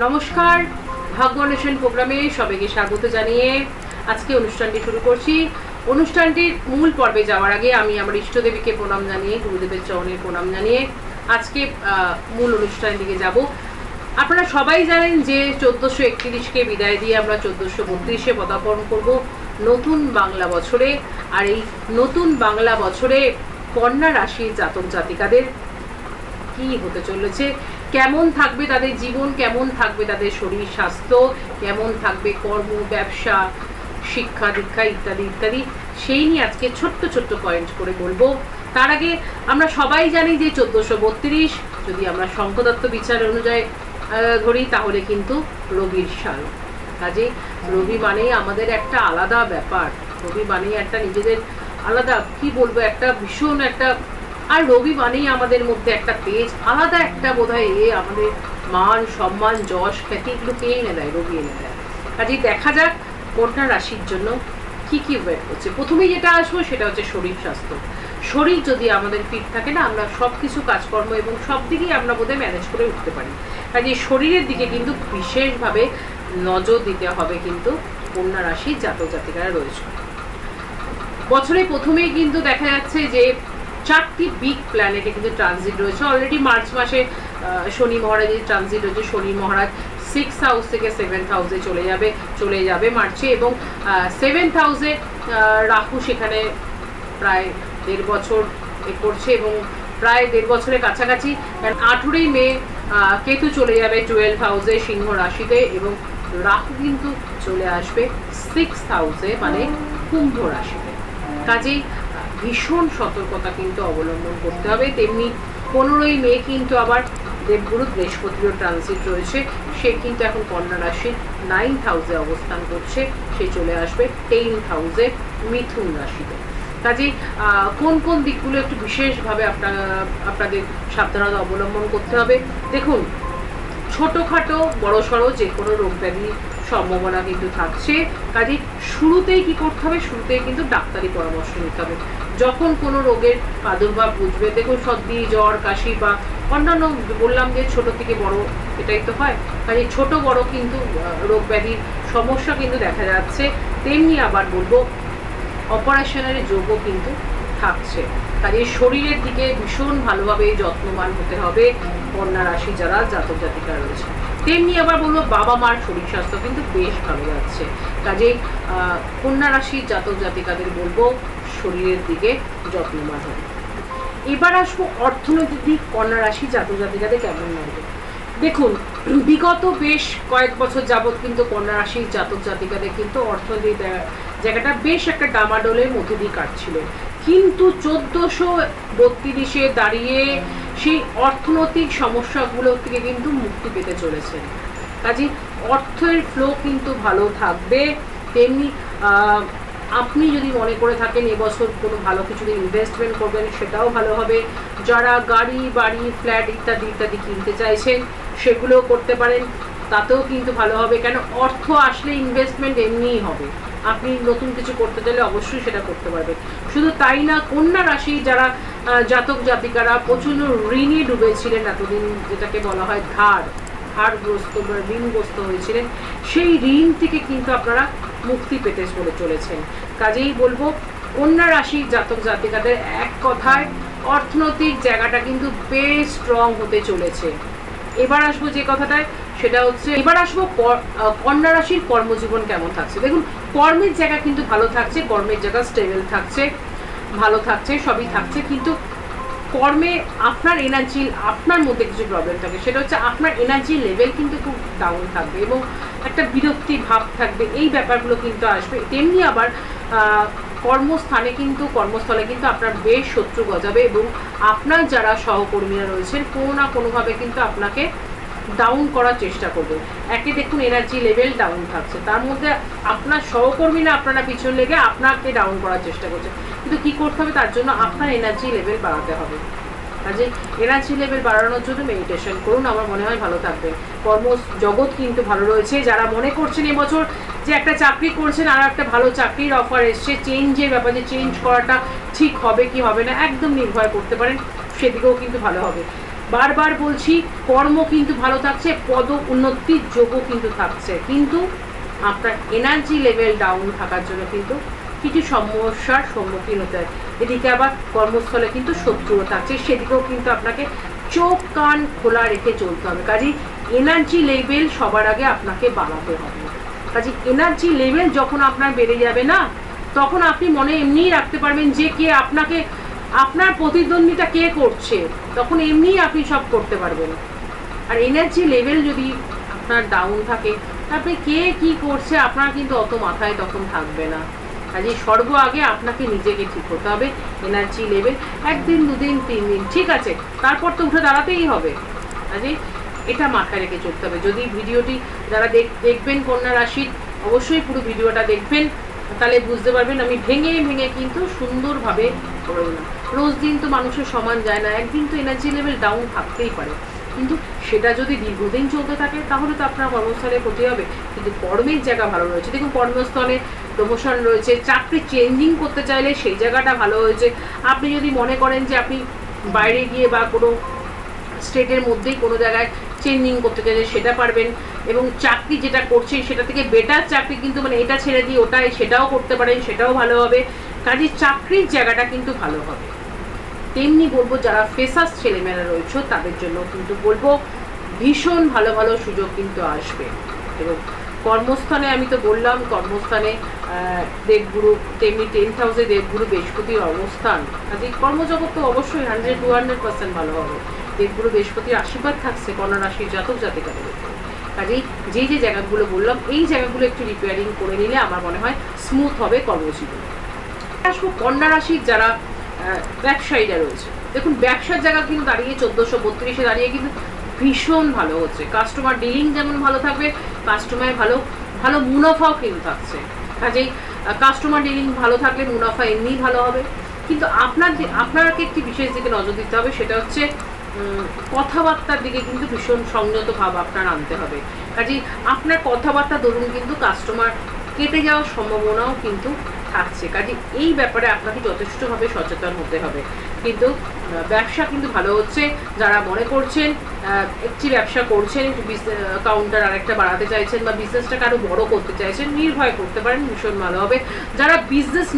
নমস্কার, ভাগ্য অন্বেষণ প্রোগ্রামে সবাইকে স্বাগত জানিয়ে আজকে অনুষ্ঠানটি শুরু করছি। অনুষ্ঠানটির মূল পর্বে যাওয়ার আগে আমি আমার ইষ্টদেবীকে প্রণাম জানিয়ে, গুরুদেবের চরণে প্রণাম জানিয়ে আজকে মূল অনুষ্ঠানের দিকে যাব। আপনারা সবাই জানেন যে 1431কে বিদায় দিয়ে আমরা 1432-এ পদার্পণ করব নতুন বাংলা বছরে। আর এই নতুন বাংলা বছরে কন্যা রাশির জাতক জাতিকাদের কি হতে চলেছে, কেমন থাকবে তাদের জীবন, কেমন থাকবে তাদের শরীর স্বাস্থ্য, কেমন থাকবে কর্ম, ব্যবসা, শিক্ষা দীক্ষা ইত্যাদি ইত্যাদি, সেই নিয়ে আজকে ছোট্ট ছোট্ট পয়েন্ট করে বলবো। তার আগে আমরা সবাই জানি যে 1432 যদি আমরা শঙ্কদত্ত বিচার অনুযায়ী ধরি তাহলে কিন্তু রবির সাল। কাজে রবি মানেই আমাদের একটা আলাদা ব্যাপার, রবি মানেই একটা নিজেদের আলাদা কি বলবো, একটা ভীষণ একটা, আর রবি মানেই আমাদের মধ্যে একটা তেজ আলাদা, একটা বোধহয় আমাদের মান সম্মান যশ খ্যাতি এগুলো কে এনে দেয়, রবি এনে দেয়। কাজেই দেখা যাক কন্যা রাশির জন্য কি কি ওয়েট করছে। প্রথমেই যেটা আসবো সেটা হচ্ছে শরীর স্বাস্থ্য। শরীর যদি আমাদের ফিট থাকে না, আমরা সব কিছু কাজকর্ম এবং সব দিকেই আমরা বোধহয় ম্যানেজ করে উঠতে পারি। কাজে শরীরের দিকে কিন্তু বিশেষভাবে নজর দিতে হবে কিন্তু কন্যা রাশির জাতক জাতিকারা রয়েছে। বছরের প্রথমেই কিন্তু দেখা যাচ্ছে যে 4টি বিগ প্ল্যানেটে কিন্তু ট্রানজিট রয়েছে। অলরেডি মার্চ মাসে শনি মহারাজের ট্রানজিট রয়েছে। শনি মহারাজ 6th হাউস থেকে 7th হাউসে চলে যাবে মার্চে, এবং 7th হাউসে রাহু সেখানে প্রায় 1.5 বছর করছে এবং প্রায় 1.5 বছরের কাছাকাছি। 18ই মে কেতু চলে যাবে 12th হাউসে সিংহ রাশিতে, এবং রাহু কিন্তু চলে আসবে 6th হাউসে মানে কুম্ভ রাশিতে। কাজেই ভীষণ সতর্কতা কিন্তু অবলম্বন করতে হবে। তেমনি 15ই মে কিন্তু আবার দেবগুরু বৃহস্পতিরও ট্রানজিট রয়েছে। সে কিন্তু এখন কন্যা রাশির 9th হাউসে অবস্থান করছে, সে চলে আসবে 10th হাউসে মিথুন রাশিতে। কাজেই কোন কোন দিকগুলো একটু বিশেষভাবে আপনাদের সাবধানতা অবলম্বন করতে হবে। দেখুন, ছোটোখাটো বড়সড় যে কোনো রোগ ব্যাধির সম্ভাবনা কিন্তু থাকছে। কাজে শুরুতেই কি করতে হবে, শুরুতেই কিন্তু ডাক্তারি পরামর্শ নিতে হবে। যখন কোনো রোগের প্রাদুর্ভাব বুঝবে, দেখুন সর্দি জ্বর কাশি বা অন্যান্য, বললাম যে ছোট থেকে বড় এটাই তো হয়, কাজে ছোট বড় কিন্তু রোগ ব্যাধির সমস্যা কিন্তু দেখা যাচ্ছে। তেমনি আবার বলবো অপারেশনের যোগও কিন্তু থাকছে। কাজে শরীরের দিকে ভীষণ ভালোভাবে যত্নবান হতে হবে কন্যা রাশি যারা জাতক জাতিকা রয়েছে। তেমনি আবার বলবো বাবা মার শরীর স্বাস্থ্য কিন্তু বেশ ভালো যাচ্ছে। কাজেই কন্যা রাশির জাতক জাতিকাদের বলবো শরীরের দিকে যত্নবান হবে। এবার আসবো অর্থনৈতিক দিক, কন্যা রাশি জাতক জাতিকাদের কেমন লাগবে। দেখুন, বিগত বেশ কয়েক বছর যাবৎ কিন্তু কন্যা রাশির জাতক জাতিকাদের কিন্তু অর্থনৈতিক জায়গাটা বেশ একটা ডামাডোলের মধ্যে দিয়ে কাটছিল, কিন্তু 1432-এ দাঁড়িয়ে সেই অর্থনৈতিক সমস্যাগুলো থেকে কিন্তু মুক্তি পেতে চলেছেন। কাজে অর্থের ফ্লো কিন্তু ভালো থাকবে। তেমনি আপনি যদি মনে করে থাকেন এবছর কোনো ভালো কিছুতে ইনভেস্টমেন্ট করবেন, সেটাও ভালো হবে। যারা গাড়ি বাড়ি ফ্ল্যাট ইত্যাদি ইত্যাদি কিনতে চাইছেন সেগুলোও করতে পারেন, তাতেও কিন্তু ভালো হবে। কেন, অর্থ আসলে ইনভেস্টমেন্ট এমনিই হবে, আপনি নতুন কিছু করতে চাইলে অবশ্যই সেটা করতে পারবেন। শুধু তাই না, কন্যা রাশি যারা জাতক জাতিকারা প্রচণ্ড ঋণে ডুবেছিলেন এতদিন, যেটাকে বলা হয় ধারগ্রস্ত বা ঋণগ্রস্ত হয়েছিলেন, সেই ঋণ থেকে কিন্তু আপনারা মুক্তি পেতে চলেছেন। কাজেই বলবো কন্যা রাশির জাতক জাতিকাদের এক কথায় অর্থনৈতিক জায়গাটা কিন্তু বেশ স্ট্রং হতে চলেছে। এবার আসবো যে কথাটায়, সেটা হচ্ছে এবার আসবো কন্যা রাশির কর্মজীবন কেমন থাকছে। দেখুন, কর্মের জায়গা কিন্তু ভালো থাকছে, কর্মের জায়গা স্টেবল থাকছে, ভালো থাকছে, সবই থাকছে। কিন্তু কর্মে আপনার এনার্জি, আপনার মধ্যে কিছু প্রবলেম থাকে, সেটা হচ্ছে আপনার এনার্জি লেভেল কিন্তু খুব ডাউন থাকবে এবং একটা বিরক্তি ভাব থাকবে, এই ব্যাপারগুলো কিন্তু আসবে। তেমনি আবার কর্মস্থলে কিন্তু আপনার বেশ শত্রু গজাবে এবং আপনার যারা সহকর্মীরা রয়েছেন কোনো না কোনোভাবে কিন্তু আপনাকে ডাউন করার চেষ্টা করবে। একে দেখুন এনার্জি লেভেল ডাউন থাকছে, তার মধ্যে আপনার সহকর্মীরা আপনারা পিছন লেগে আপনাকে ডাউন করার চেষ্টা করছে। কিন্তু কি করতে হবে, তার জন্য আপনার এনার্জি লেভেল বাড়াতে হবে। কাজে এনার্জি লেভেল বাড়ানোর জন্য মেডিটেশন করুন, আমার মনে হয় ভালো থাকবে। কর্মজগৎ কিন্তু ভালো রয়েছে। যারা মনে করছেন এবছর যে একটা চাকরি করছেন আর একটা ভালো চাকরির অফার এসছে, চেঞ্জের ব্যাপারে, যে চেঞ্জ করাটা ঠিক হবে কি হবে না একদম নির্ভর করতে পারেন, সেদিকেও কিন্তু ভালো হবে। বারবার বলছি, কর্ম কিন্তু ভালো থাকছে, পদ উন্নতির যোগও কিন্তু থাকছে, কিন্তু আপনার এনার্জি লেভেল ডাউন থাকার জন্য কিন্তু কিছু সমস্যার সম্মুখীন হতে হয়। এদিকে আবার কর্মস্থলে কিন্তু শত্রুও থাকছে, সেদিকেও কিন্তু আপনাকে চোখ কান খোলা রেখে চলতে হবে। কাজেই এনার্জি লেভেল সবার আগে আপনাকে বাড়াতে হবে। কাজে এনার্জি লেভেল যখন আপনার বেড়ে যাবে না, তখন আপনি মনে এমনিই রাখতে পারবেন যে কে আপনাকে, আপনার প্রতিদ্বন্দ্বিতা কে করছে, তখন এমনিই আপনি সব করতে পারবেন। আর এনার্জি লেভেল যদি আপনার ডাউন থাকে, আপনি কে কি করছে আপনার কিন্তু অত মাথায় তখন থাকবে না। কাজে সর্ব আগে আপনাকে নিজেকে ঠিক হতে হবে। এনার্জি লেভেল 1 দিন 2 দিন 3 দিন ঠিক আছে, তারপর তো উঠে দাঁড়াতেই হবে। কাজে এটা মাথায় রেখে চলতে হবে। যদি ভিডিওটি যারা দেখবেন কন্যা রাশির, অবশ্যই পুরো ভিডিওটা দেখবেন, তাহলে বুঝতে পারবেন আমি ভেঙে ভেঙে কিন্তু সুন্দরভাবে করে দিলাম। রোজ দিন তো মানুষের সমান যায় না, একদিন তো এনার্জি লেভেল ডাউন থাকতেই পারে, কিন্তু সেটা যদি দীর্ঘদিন চলতে থাকে তাহলে তো আপনার কর্মস্থলে ক্ষতি হবে। কিন্তু কর্মের জায়গা ভালো রয়েছে, দেখুন কর্মস্থলে প্রমোশন রয়েছে, চাকরি চেঞ্জিং করতে চাইলে সেই জায়গাটা ভালো হয়েছে। আপনি যদি মনে করেন যে আপনি বাইরে গিয়ে বা কোনো স্টেটের মধ্যেই কোনো জায়গায় চেঞ্জিং করতে চাইলে সেটা পারবেন, এবং চাকরি যেটা করছেন সেটা থেকে বেটার চাকরি কিন্তু মানে এটা ছেড়ে দিয়ে ওটাই সেটাও করতে পারেন, সেটাও ভালো হবে। কাজে চাকরির জায়গাটা কিন্তু ভালো হবে। তেমনি বলবো যারা ফ্রেশার্স ছেলেমেয়েরা রয়েছে তাদের জন্য কিন্তু বলবো ভীষণ ভালো ভালো সুযোগ কিন্তু আসবে। এবং কর্মস্থানে আমি তো বললাম, কর্মস্থানে দেবগুরু, তেমনি 10th হাউসে দেবগুরু বৃহস্পতির অবস্থান, কাজে কর্মজগৎ তো অবশ্যই 100-200% ভালো হবে। দেবগুরু বৃহস্পতির আশীর্বাদ থাকছে কন্যা রাশির জাতক জাতিকাদের উপর। কাজেই যে যে জায়গাগুলো বললাম এই জায়গাগুলো একটু রিপেয়ারিং করে নিলে আমার মনে হয় স্মুথ হবে কর্মজীবন। আসবো কন্যা রাশির যারা ব্যবসায়ীরা রয়েছে, দেখুন ব্যবসার জায়গা কিন্তু দাঁড়িয়ে 1432-এ দাঁড়িয়ে কিন্তু ভীষণ ভালো হচ্ছে। কাস্টমার ডিলিং যেমন ভালো থাকবে, কাস্টমার ভালো ভালো মুনাফাও কিন্তু থাকছে। কাজেই কাস্টমার ডিলিং ভালো থাকলে মুনাফা এমনিই ভালো হবে। কিন্তু আপনাকে একটি বিশেষ দিকে নজর দিতে হবে, সেটা হচ্ছে কথাবার্তার দিকে কিন্তু ভীষণ সংযত ভাব আপনার আনতে হবে। কাজেই আপনার কথাবার্তা ধরুন কিন্তু কাস্টমার কেটে যাওয়ার সম্ভাবনাও কিন্তু থাকছে। কাজে এই ব্যাপারে আপনাকে যথেষ্টভাবে সচেতন হতে হবে। কিন্তু ব্যবসা কিন্তু ভালো হচ্ছে। যারা মনে করছেন একটি ব্যবসা করছেন, একটু কাউন্টার আরেকটা বাড়াতে চাইছেন বা বিজনেসটাকে আরো বড় করতে চাইছেন, নির্ভয় করতে পারেন, ভীষণ ভালো হবে। যারা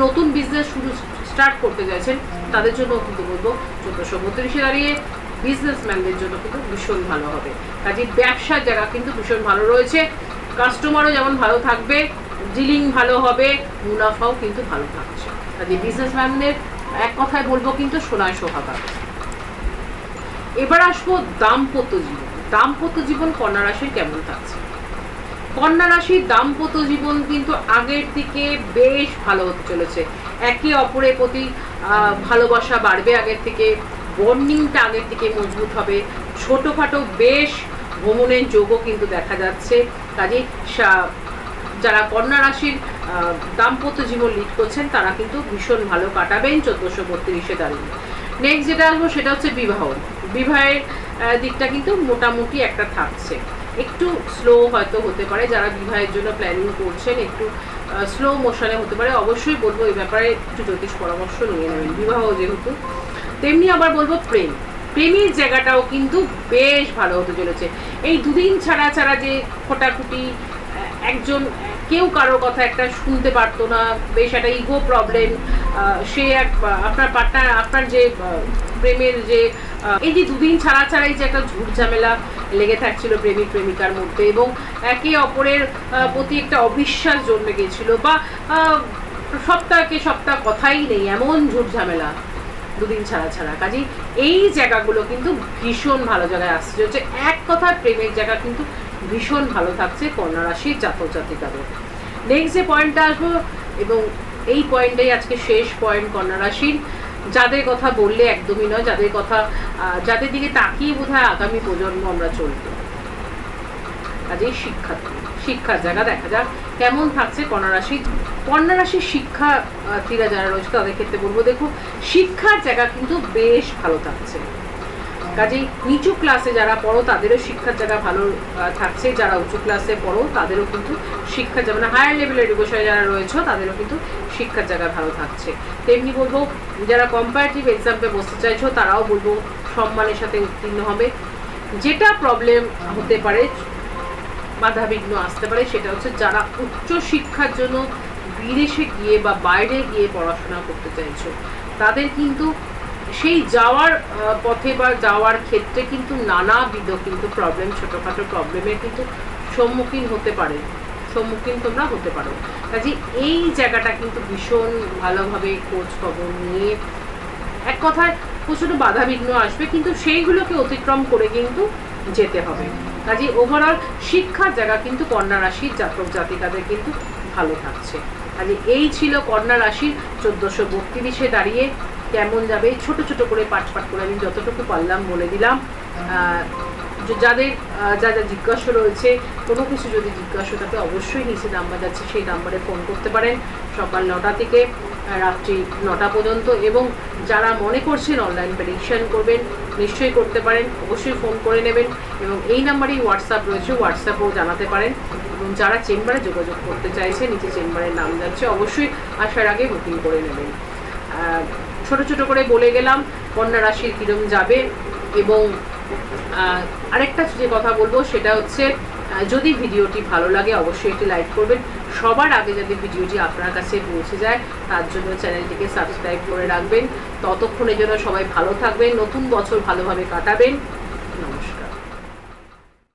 নতুন বিজনেস স্টার্ট করতে চাইছেন তাদের জন্য কিন্তু বলবো 1432-এ দাঁড়িয়ে বিজনেসম্যানদের জন্য কিন্তু ভীষণ ভালো হবে। কাজে ব্যবসার জায়গা কিন্তু ভীষণ ভালো রয়েছে। কাস্টমারও যেমন ভালো থাকবে, ডিলিং ভালো হবে, মুনাফাও কিন্তু ভালো থাকছে। কাজে বিজনেসম্যানদের এক কথায় বলবো কিন্তু সোনায় সোহাগা। এবার আসবো দাম্পত্য জীবন। দাম্পত্য জীবন কন্যা রাশির কেমন থাকছে? কন্যা রাশির দাম্পত্য জীবন কিন্তু আগের থেকে বেশ ভালো হতে চলেছে। একে অপরের প্রতি ভালোবাসা বাড়বে আগের থেকে, বন্ডিংটা আগের থেকে মজবুত হবে। ছোটোখাটো বেশ ভ্রমণের যোগও কিন্তু দেখা যাচ্ছে। কাজেই যারা কন্যা রাশির দাম্পত্য জীবন লিড করছেন তারা কিন্তু ভীষণ ভালো কাটাবেন 1432-এ দাঁড়িয়ে। নেক্সট যেটা আসবো সেটা হচ্ছে বিবাহের দিকটা কিন্তু মোটামুটি একটা থাকছে, একটু স্লো হয়তো হতে পারে। যারা বিবাহের জন্য প্ল্যানিং করছেন একটু স্লো মোশনে হতে পারে। অবশ্যই বলবো এই ব্যাপারে একটু জ্যোতিষ পরামর্শ নিয়ে নেবেন, বিবাহ যেহেতু। তেমনি আবার বলবো প্রেমের জায়গাটাও কিন্তু বেশ ভালো হতে চলেছে। এই দুদিন ছাড়া যে খোটাখুটি, একজন কেউ কারোর কথা একটা শুনতে পারতো না, বেশ একটা ইগো প্রবলেম, সে আপনার পার্টনার, আপনার যে প্রেমের যে এই যে দুদিন ছাড়াই যে একটা ঝুট ঝামেলা লেগে থাকছিল প্রেমিক প্রেমিকার মধ্যে, এবং একে অপরের প্রতি একটা অবিশ্বাস জন্মে গিয়েছিল, বা সপ্তাহে সপ্তাহ কথাই নেই, এমন ঝুট ঝামেলা দুদিন ছাড়া। কাজেই এই জায়গাগুলো কিন্তু ভীষণ ভালো জায়গায় আসছে। হচ্ছে এক কথায় প্রেমের জায়গা কিন্তু ভীষণ ভালো থাকছে কন্যা রাশির জাতক জাতিকাদের। নেক্সট যে পয়েন্টটা আসবো, এবং এই পয়েন্টটাই আজকে শেষ পয়েন্ট কন্যা রাশির, যাদের কথা বললে একদমই নয়, যাদের দিকে তাকিয়ে বোধহয় আগামী প্রজন্ম আমরা চলবো। কাজেই শিক্ষার জায়গা দেখা যাক কেমন থাকছে কন্যা রাশির শিক্ষার্থীরা যারা রয়েছে তাদের ক্ষেত্রে বলবো, দেখো শিক্ষার জায়গা কিন্তু বেশ ভালো থাকছে। কাজেই নিচু ক্লাসে যারা পড়ো তাদেরও শিক্ষার জায়গা ভালো থাকছে, যারা উঁচু ক্লাসে পড়ো তাদেরও কিন্তু শিক্ষার জায়গা, মানে হায়ার লেভেলের এডুকেশনে যারা রয়েছে তাদেরও কিন্তু শিক্ষার জায়গা ভালো থাকছে। তেমনি বলবো যারা কম্পারেটিভ এক্সামে বসতে চাইছো তারাও বলবো সম্মানের সাথে উত্তীর্ণ হবে। যেটা প্রবলেম হতে পারে, বাধা বিঘ্ন আসতে পারে, সেটা হচ্ছে যারা উচ্চ শিক্ষার জন্য বিদেশে গিয়ে বা বাইরে গিয়ে পড়াশোনা করতে চাইছো, তাদের কিন্তু সেই যাওয়ার পথে বা যাওয়ার ক্ষেত্রে কিন্তু নানাবিধ কিন্তু প্রবলেম, ছোটোখাটো প্রবলেমের কিন্তু সম্মুখীন তোমরা হতে পারো। কাজে এই জায়গাটা কিন্তু ভীষণ ভালোভাবে খোঁজ খবর নিয়ে, এক কথায় প্রচুর বাধা বিঘ্ন আসবে, কিন্তু সেইগুলোকে অতিক্রম করে কিন্তু যেতে হবে। কাজে ওভারঅল শিক্ষার জায়গা কিন্তু কন্যা রাশির জাতক জাতিকাদের কিন্তু ভালো থাকছে। কাজে এই ছিল কন্যা রাশির 1432-এ দাঁড়িয়ে কেমন যাবে। ছোট ছোট করে পাঠ করে আমি যতটুকু পারলাম বলে দিলাম। যাদের যা যা জিজ্ঞাসা রয়েছে, কোনো কিছু যদি জিজ্ঞাসা থাকে অবশ্যই নিচে নাম্বার যাচ্ছে, সেই নাম্বারে ফোন করতে পারেন সকাল 9টা থেকে রাত্রি 9টা পর্যন্ত। এবং যারা মনে করছেন অনলাইন প্রেডিকশন করবেন, নিশ্চয়ই করতে পারেন, অবশ্যই ফোন করে নেবেন। এবং এই নাম্বারেই হোয়াটসঅ্যাপ রয়েছে, হোয়াটসঅ্যাপেও জানাতে পারেন। এবং যারা চেম্বারে যোগাযোগ করতে চাইছে, নিচে চেম্বারের নাম যাচ্ছে, অবশ্যই আসার আগে বুকিং করে নেবেন। ছোট ছোট করে বলে গেলাম কন্যা রাশির কিরম যাবে। এবং আরেকটা যে কথা বলবো সেটা হচ্ছে, যদি ভিডিওটি ভালো লাগে অবশ্যই একটি লাইক করবেন। সবার আগে যদি ভিডিওটি আপনার কাছে পৌঁছে যায় তার জন্য চ্যানেলটিকে সাবস্ক্রাইব করে রাখবেন। ততক্ষণের জন্য সবাই ভালো থাকবেন, নতুন বছর ভালোভাবে কাটাবেন। নমস্কার।